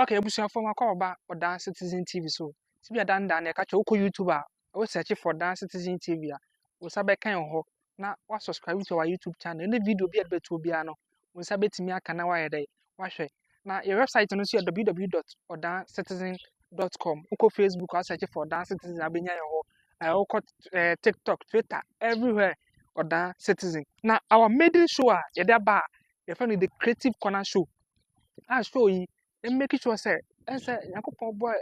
Okay, ebusia for makọ ba Odan Citizen TV so. Ti bia dan dan e ka che uko YouTube a, we search for Odan Citizen TV a. Wo sabe kan ho na wa subscribe to our YouTube channel. Na video bi beto bia no. Wo sabe timi aka na wa yede. Wa hwe. Na your website no so www.odancitizen.com. Uko Facebook wa search for Odan Citizen abenya ho. Uko TikTok, Twitter, everywhere Odan Citizen. Na our maiden show a yede ba you find the creative corner show. I show you and make sure say yakopon boy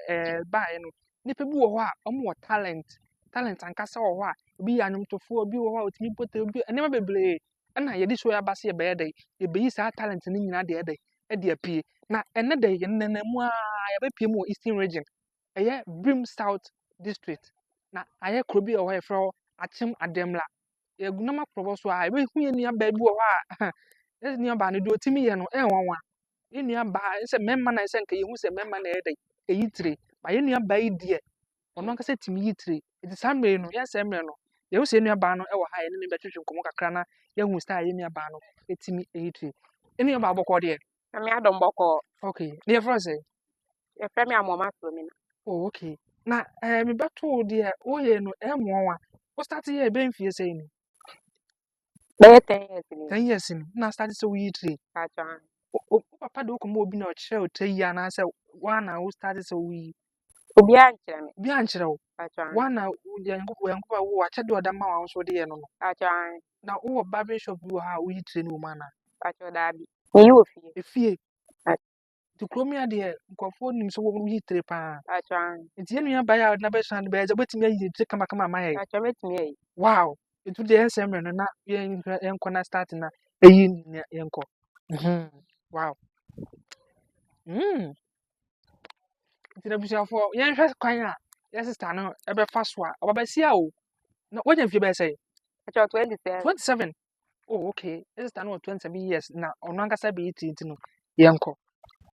buy no nipa bi wo ho a omo talent and kasa wo ho a bi anwomtofo bi wo ho a otimi pote bi enema bebre na ye di show ya base ye be dey ye be yi sa talent ni nyina de dey e de apie na ene dey ye nenamu a ye be pie mu Eastern region eye Brim South district na aye kro bi wo ho e fro Achim Ademla ye gunama provo so a ye be hu ye nua ba bi wo ho a ese nua ba no do otimi ye no e wonwa nua ba se memma na se nka yehu se memma na ede eyitire ba ye nua ba idie ono nka se timi yitire iti samre no ye se mre no yehu se nua ba no e wo ha ye ne be twetwe nkomo kakra na yehu style ye nua ba no etimi eyitire nua ba bokọ de Na me adom boko. okay ne fro se Ye fe me amoma so me na. oh okay na me beto de o ye no e mowa o start ye be mfie se ni Be 10 years ni. 10 years ni na start se wo yitire Acha. o papa de ko mo obi na o kire o tayi na se wa na wo start se wo yi Obi ankyere me. bi ankyere wo Acha. wana yankuba wo achede odama wa so de ye no Acha. na wo barber shop wo ha wo yi train wo mana Acha da bi. Me yi ofie. efie Acha. ti kromia de nkofo nim so wo yi tre pa Acha. nti yenu ya ba ya na be shan be je betimi yi tre kama kama ma ye Acha metimi yi. wow itu de ensem no na yen kona start na eyi yenko wow nti na busiafo yen hwe kwan a yes sister no e be fa so a obabasia o na wonya fie be say Acha 27. 27 oh okay this is no 27 years na ono ankasa be yiti no yenko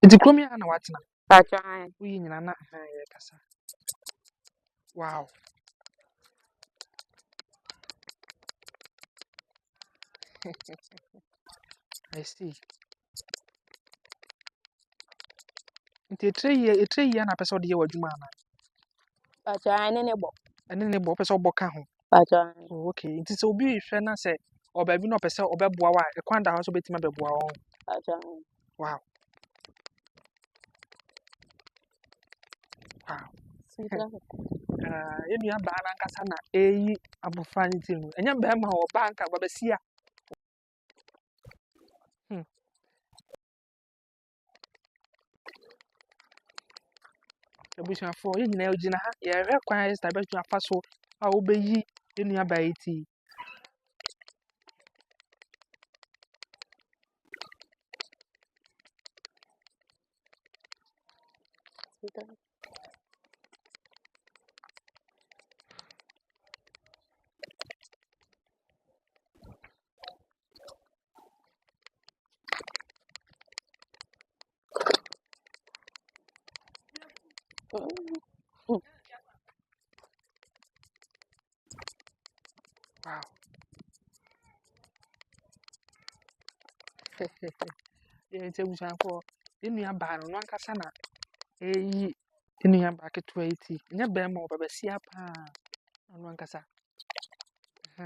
iti kromi ana watina Acha. uyi nyina na ye kasa wow I see nti etre ye na pese ode ye wadwuma ana Acha ene bo. ene ne bo pese obo ka ho Acha. oh okay nti se obi hwe na se oba bi no pese obeboa wa e kwanda ho so betima beboa wo Acha. wow wow yenu ya ba na nkasa na eyi abofra ni ti no enya ba ma ho banka babasia ebusuafo ye nyina ogina ha ye hwe kwan sister betu afa so a obeyi yenu ya ba eti wow ye nti ebusuafo yenu ya ba no nkasa na eyi yenu ya ba ketwa eti nya ba ma obabasia pa ono nkasa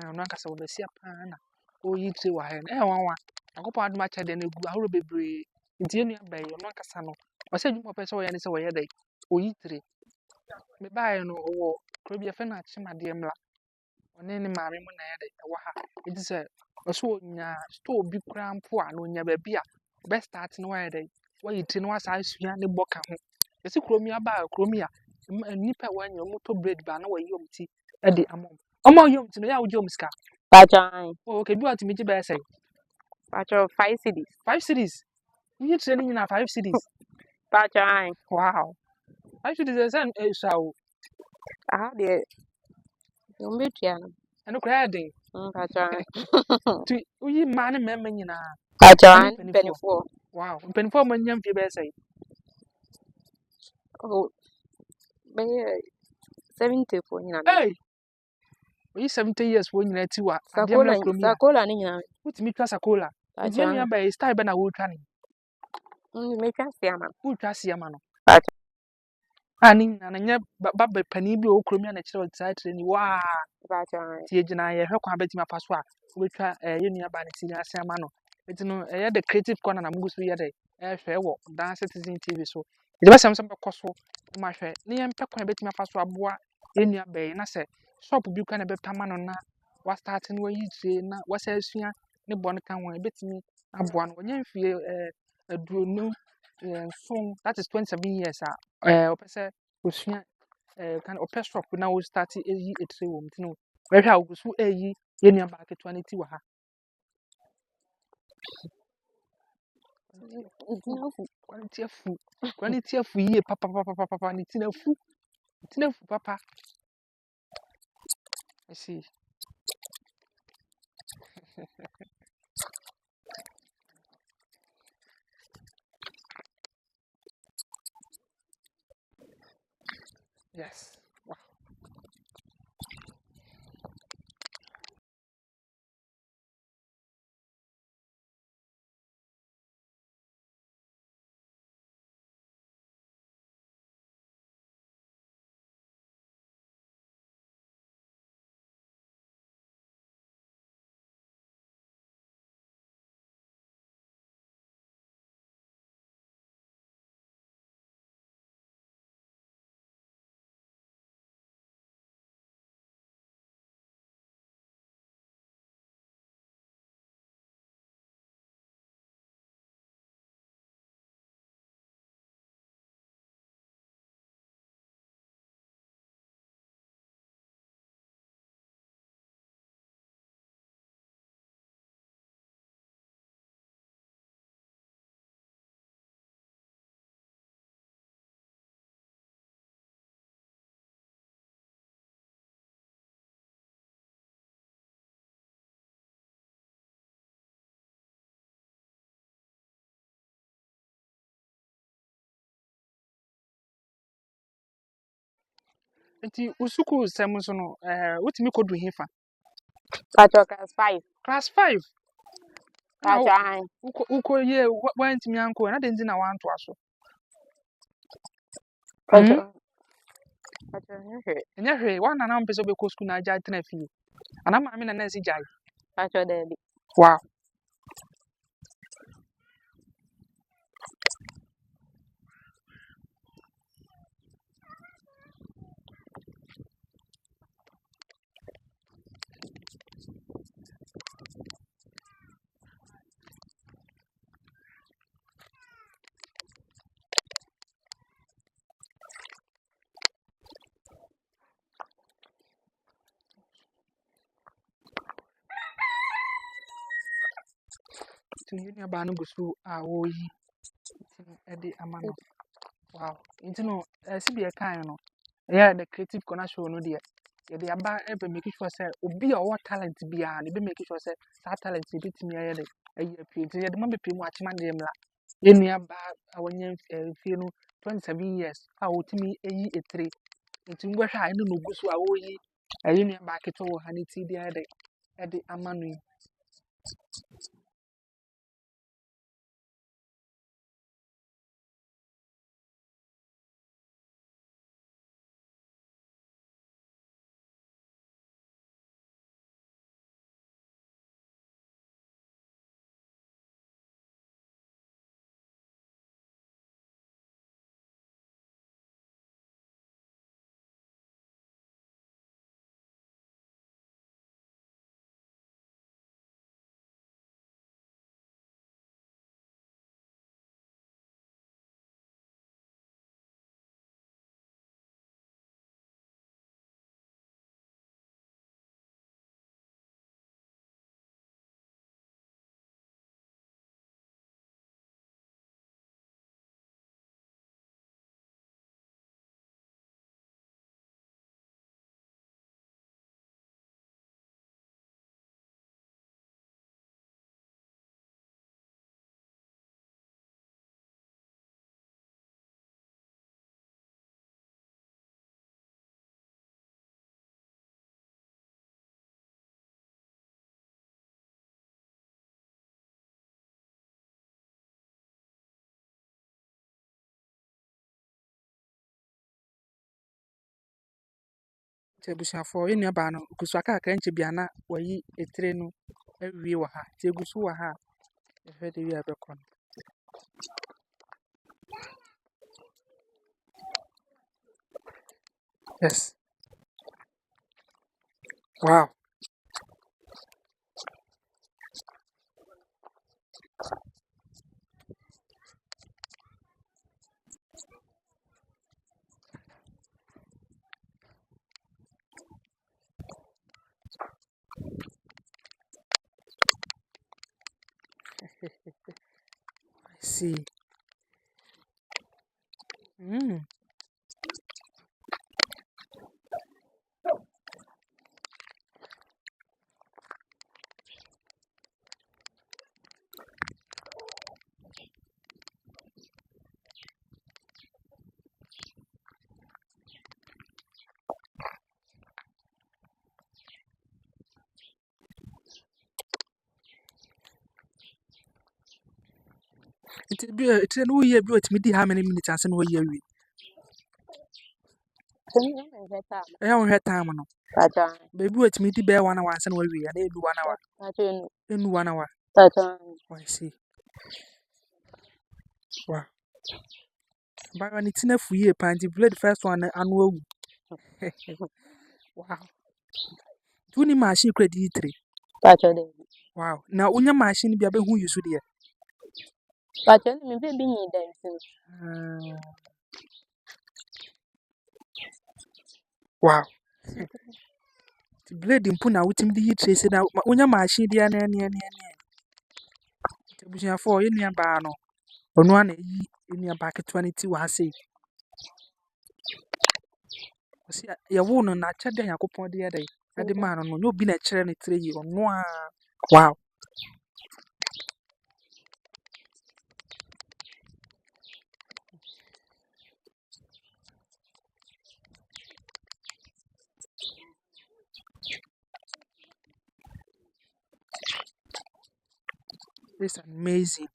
ono nkasa obabasia pa na oyi tre wa he na wanwa akopon aduma chede na egu ahoro bebre nti yenu ya ba yi ono nkasa no wase dwuma pese wo ye ne se wo ye dai oyi tre me ba ye no wo kro bi efe na Achim Ademla one ne maame mu na ye dai wo ha nti se oso nya store bi kra mpo a no nya ba bi a be start no wa ye dai wo yi tre no wa sa asua ne boka ho esi kromia ba kromia nipa wa nya moto bread ba na wa yom ti e de amom omo yom ti no ya wo yom ska Acha. oh okay bi what me ji ba say Acha 5 cedis. 5 cities you training na 5 cities Acha. wow 5 cities is an so Aha de. Yo metua no. eno kra den Acha. tu uyi ma ne memma nyina Acha benefo. wow mpenfo mo nyam fie ba say Oh. Be 70 for nyina. hey we 70 years for nyina ti wa Sakola Ademla kromia sakola ni nyina. utimi twa sakola Acha. enu ya ba style ba na wo twa ni Me twa se ama. wo twa se ama no Pacho. Ani na nye baba pani bi o krom ya na kire o tsai tire ni wa Pacho. tie gina ye hwe kwa betima fa so a obetwa ye nua ba ne ti ase ama no enti no ye the creative corner na mugu so ye de hwe wo dan citizen tv so de ba sam sam be koso ma hwe ne ye mpɛ kwa betima fa so aboa ye nua ba yi na se shop bi kwa na be pama no na wa start no yi tire na wa sa asua ne bon kan won betimi aboa no nya mfie aduonu nson that is 27 years opese osua kan opɛ shop na wo start eyi etire wo mtino wehwe a ogusu eyi ye nua ba ketwa ne ti wa ha quality afu ye papa ne ti na fu papa I see. Yes. Wow. Enti usuku sem so no wotimi kodu hifa Pacho class 5. class 5 na Pacho. uko ye wantimi anko na de ndi na wanto aso Pacho. Pacho. enya hwe wana na mpese be ko school na aja tena fie ana ma me na na si jai Pacho Debbie. wow to you ba no gusu a wo yi e de amano wow enti no si be kan no yeah the creative corner show no there yeah they aba ebe make sure say obi a what talent bia na be make sure say that talent be timi aye de ayi apie enti yeah de man be pay mu achima de mla ye nua ba awanya fie no 27 years a wotimi eyi etre enti ngwa hwa ene no gusu a wo yi ayi nua ba keto wo ha ne ti dia de e de amano yi Abusuafoɔ yɛn nuabaa no ɔgu so aka kakra nkyɛ bia na wayi etire no awie wɔ ha. Nti egu so wɔ ha a yɛhwɛ de wie a ɛbɛkɔ no. Yes. Wow. I see. Mm. Nti bi etire no woyɛ bi otumi di how many minutes ansa na wayi awie? Ɛyɛ wo hwɛ time no. Baabi otumi di bɛyɛ 1 hour ansa na wawie ana ɛdu 1 hour. Ɛnu 1 hour. Oh, I see. Wow. Baga ne ti na fu yie paa nti blade first one ano awu. Wow. Nti woni machine kura di tire. Wow. Na wonya machine bi abɛhu yi so deɛ. Wow. Nti blade mpo na wotumi de yi tire sɛ na wonya machine deɛ na ɛne. Nti abusuafoɔ yɛn nuabaa no ɔno a na ɛyi yɛn nuabaa ketewa ne ti wɔ ha sei. Ɔsi yɛwo no n'akyɛde a Nyankopɔn de yɛ dɛ ɛde maa no no nyɛ obi na ɛkyerɛ ne tire yi ɔno a. Wow. It's amazing.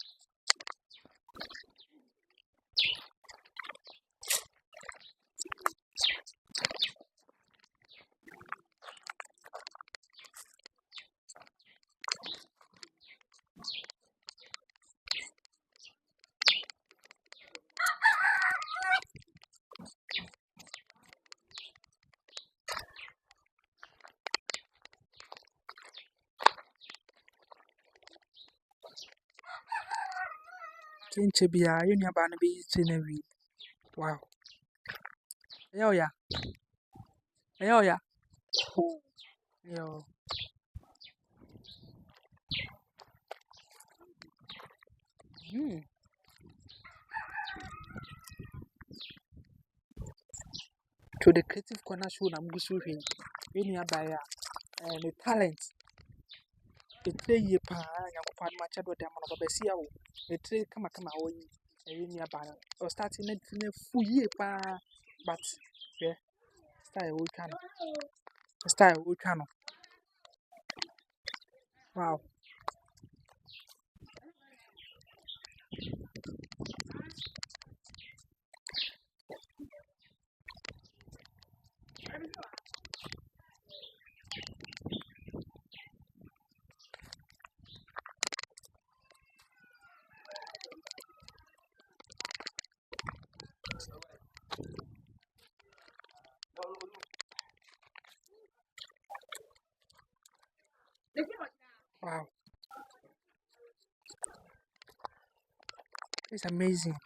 Nkyɛ biara yɛn nuabaa no bɛyi tire no awie. Wow. Ɛyɛ wo ya? Ɛyɛ wo ya? Yo. To the creative corner show na mgu so hwɛ yi. Yɛn nuabaa yi a ne talent. Etire yie paa Nyankopɔn adom akyɛde ɔde ama no babɛsi awo. Etire kamakama a ɔyi yɛn nuabaa no. Ɔstart na tire no afu yie paa but hwɛ style a ɔretwa no. Style a ɔretwa no. Wow. Wow. It's amazing.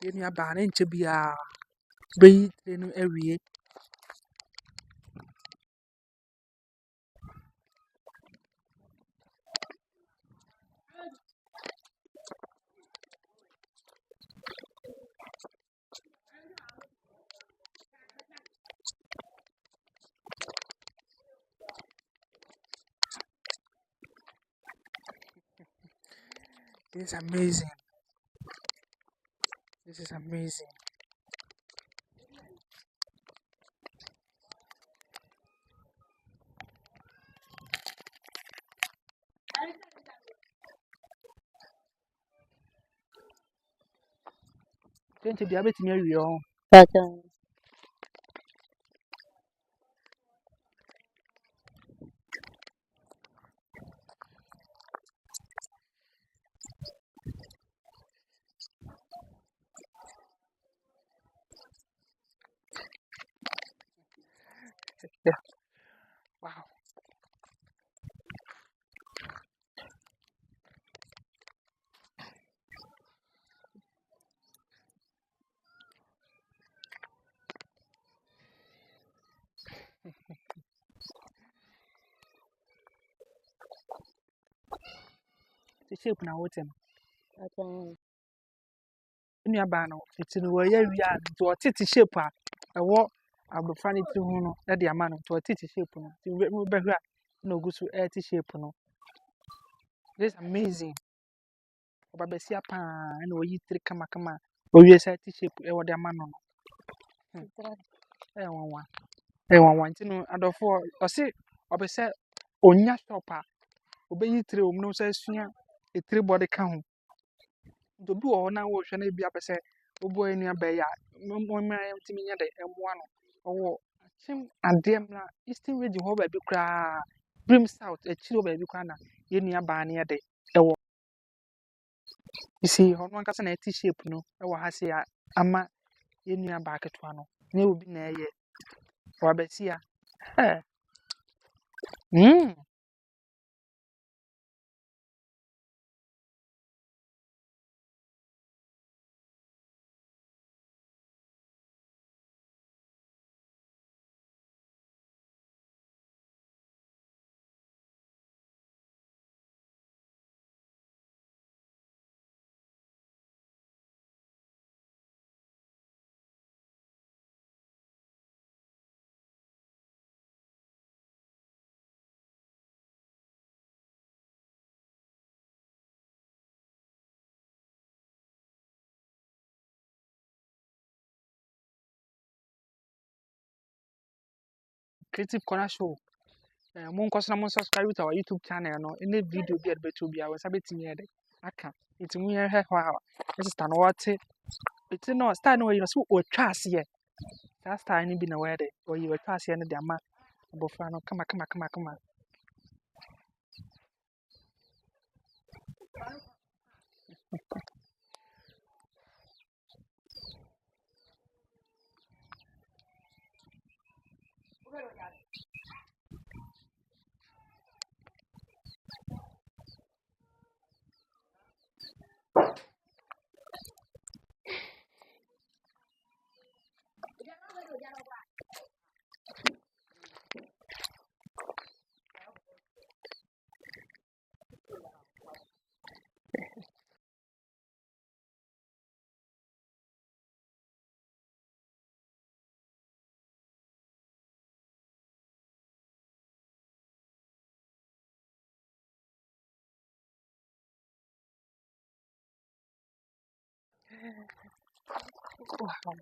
Yɛn nuabaa no nkyɛ biara bɛyi tire no awie. This is amazing. This is amazing. 20 bia betimi awie ho. Pacho. Yeah. Wow. The shape na wotem. Pacho. Nua ba no fiti no wo ya wi a nti o tete shape a ɛwɔ abofra ne ti ho no e de ama no nti o tete shape no nti wo be hwa na ogusu e tete shape no. This is amazing. Oba besia pa na oyi tiri kama kama o wi sa tete shape e wo de ama no no. Wanwa wanwa nti no adofo o se obese onya shop a obeyi tiri o no so asua e tiri body ka ho. Nti obi wo na wo hwe na bia pese obo enua ba ya mo ntimi nya de emoa no owo achim adem na eastern region ho ba bi kra brim south achi ho ba bi kra na ye nua ba na ye de ewo isi ho no ankasa na eti shape no ewo ha se ya ama ye nua ba ketwa no na obi na eye wa ba si ya eh mm creative corner show mo nko so na mo subscribe to our YouTube channel no any video bi beto bi a we sabetimi ede aka enti mu ye hwe ho a sister no wote eti no style no we so o twa ase that style ni bi na we de o yi we twa ase no de ama abofra no kama wow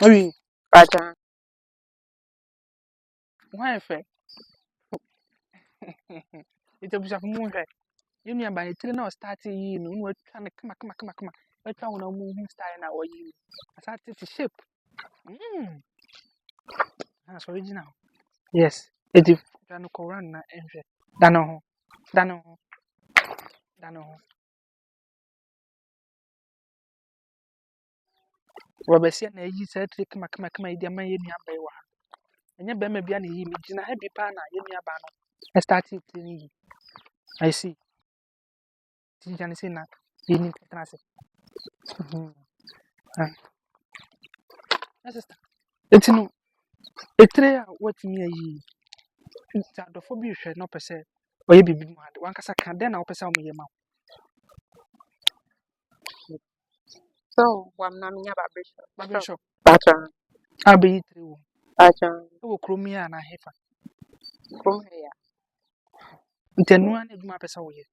oyi Pacho. why fe ite busa fu mu hwe ye nua ba etire na o start yi no no atwa ne kama atwa wona mu hu style na o yi asa tete shape that's original yes eti twa no ko run na enhwe da no ho da no ho da no ho robesia na yi sa tire kama yi de ma ye nua ba yi wa enye be ma bia na yi mi gina ha bi pa na ye nua ba no I start it ni I see tinja ne se na ye ni trase ah sister eti no etire a watimi ayi nti adofo bi hwɛ na ɔpɛ sɛ ɔyɛ bibi mu ade wankasa ka dɛn na wopɛ sɛ ɔmo yɛ ma So, wamna minya barbershop. barber shop Pacho. a bɛyi tire wɔ Pacho. ɛwɔ kurom yi a na hefa Kum here. nti ɛnoa na adwuma pɛ sɛ woyɛ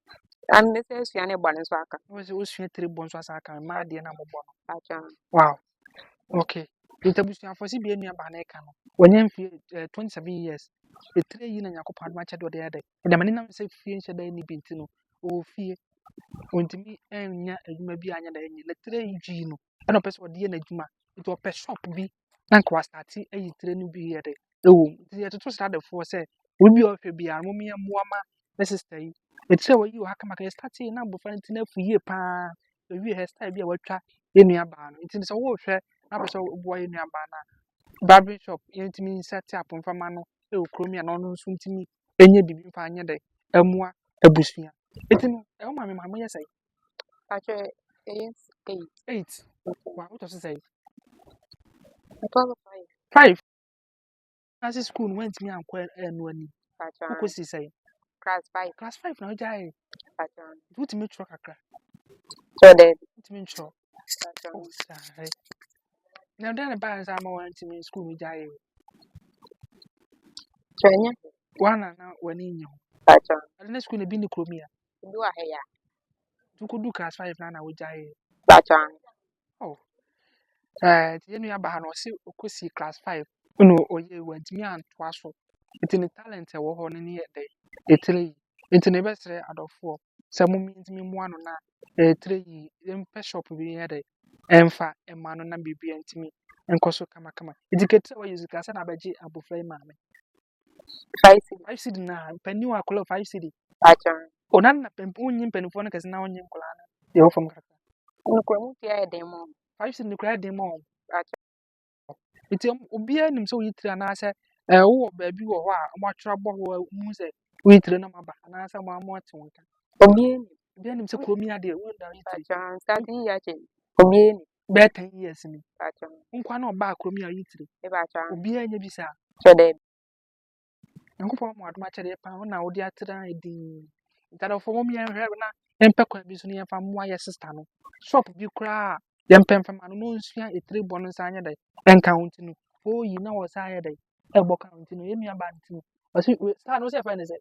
And this is yani bonus waka. wopɛ sɛ wosua tire bɔ nso asa aka mma adeɛ na mobɔ no Pacho. wow okay nti abusuafo si bia nua ba na ɛka no wɔnyɛ mfie 27 years etire yi na nyankopɔn adom akyɛde ɔde yɛ dɛ ɛdɛm ne nam sɛ fie nhyɛ da ni bi nti no ɔwɔ fie ontimi enya adwuma bi anya da enye na tire yi dwi no ɛna ɔpɛ sɛ ɔde yɛ n'adwuma nti ɔpɛ shop bi na nka wastarte ayi tire no bi yɛ dɛ ɛwɔ mu nti yɛtoto stradefoɔ sɛ obi a ɔhwɛ biara mo mmea mmoama ne sister yi etire wɔyi wɔ ha kama ka yɛ start yi na abɔfra no ti na afu yie paa ewie hairstyle bi a watwa yɛ nua baa no nti sɛ wɔrehwɛ na apɛ sɛ ɔboa yɛ nua baa no a barbering shop yɛntumi set up mfama no ɛwɔ kurom yi a na ɔno nso ntumi enye bibi mfa anyɛ dɛ ɛmoa abusua eti no ɛwɔ maame maame yɛ sɛ Actually, it's 8. 8 wa wotɔ so sɛ Because 5. 5 ase school no wantumi ankɔ ɛno ani Pacha. wokɔ si sɛ Class 5. class 5 na ɔgyae Pacha. wotumi twerɛ kakra So then, wotumi ntwerɛ Pacha. ɔsae na ɔdan ne baa nsa ama wantumi school no gyae Chenya. wana na wani nyɛ ho Pacha. ade na school no bi ne kurom yi a Do a hair. wokɔdu class 5 na wogyae Pacha. oh nti yɛn nua baa no ɔse ɔkɔsi class 5 ɛna ɔyɛ wantumi antoa so nti ne talent ɛwɔ hɔ no ne yɛ dɛ ɛtire yi nti na ɛbɛsrɛ adɔfoɔ sɛ mo ntumi mmoa no na ɛtire yi yɛmpɛ shop bi yɛ dɛ ɛmfa ɛma no na biribi ntumi nkɔ so kamakama nti ketire wɔyɛ sika sɛ na abɛgye abɔfra yi maame 5 cedi. 5 cedi na panin wɔ akɔlɔ 5 cedi Pacha. ɔna na wonyi mpanimfoɔ no kɛse na wonyi nkɔlaa no deɛ ɛwɔ fam kakra Nkwamu tia yɛ den mu. 5 cedi no koraa den ma wɔn Pacha. nti obiara nim sɛ woyi tire anaasɛ wowɔ baabi wɔ hɔ a wɔatwerɛ abɔ hɔ mu sɛ woyi tire na maba anaasɛ mo amo ate wo nka Obieni. obiara nim sɛ kurom yi adeɛ wonda woyi tire Pacha. Starting year change. Obieni. bɛyɛ 10 years ni Pacha. nkwa na ɔbaa kurom yi a woyi tire Pacha. obiara nya bi saa So then, nyankopɔn ma adom akyɛdeɛ paa wo na wode atena ɛdin nti adɔfoɔ mom yɛnhwɛ na yɛmpɛ kwan bi so na yɛmfa mmoa yɛ sister no shop bi koraa a yɛmpɛ mfama no na ɔnsua ɛtire bɔ no nsa anyɛ dɛ ɛnka ho nti no ɔyi na wɔ saa ayɛ dɛ ɛbɔ ka ho nti no yɛnnua baa nti no ɔse saa no wo sɛ yɛfrɛ ne sɛ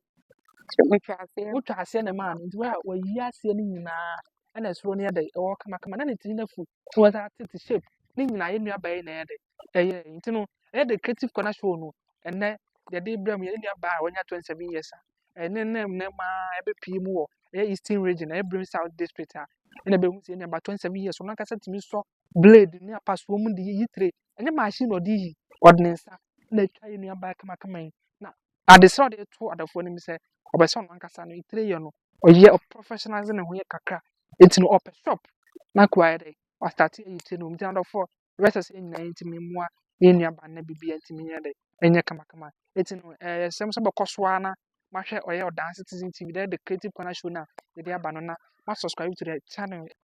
metwa ase. wotwa aseɛ ne maa no nti wayi aseɛ no nyinaa ɛna ɛsoro no yɛ dɛ ɛwɔ kamakama na ne tiri no afu na wɔsa tete shape ne nyinaa yɛnnua baa yi na ɛyɛ dɛ ɛyɛ nti no ɛyɛ dɛ creative corner show no ɛnɛ yɛde brɛ mu yɛnnua baa a wɔnya 27 years a ɛne nnɛ maa ɛbɛpie mu wɔ ɛyɛ eastern region ɛyɛ Brem South district a ɛna bɛhu sɛ yɛnnua baa 27 years ɔno ankasa tumi sɔ blade ne apasoɔ mu de yiyi tire ɛnyɛ machine na ɔde yi ɔde ne nsa na atwa yɛnnua baa kamakama yi na adesrɛ ɔde to adɔfoɔ no mu sɛ ɔbɛ sɛ ɔno ankasa no tire yɛ no ɔyɛ professionals ne ho yɛ kakra eti no ɔpɛ shop na ko ayɛ dɛ ɔstarte ayi tire no mu nti adɔfoɔ rɛsɛ sɛ yɛn nyinaa yɛntumi mmoa yɛnnua baa na biribi yɛntumi yɛ dɛ ɛnyɛ kamakama eti no ɛsɛm sɛ bɛkɔ so ara na mahwɛ ɔyɛ ɔdan citizen tv dɛ the creative corner show na yɛde aba no na ma subscribe to the channel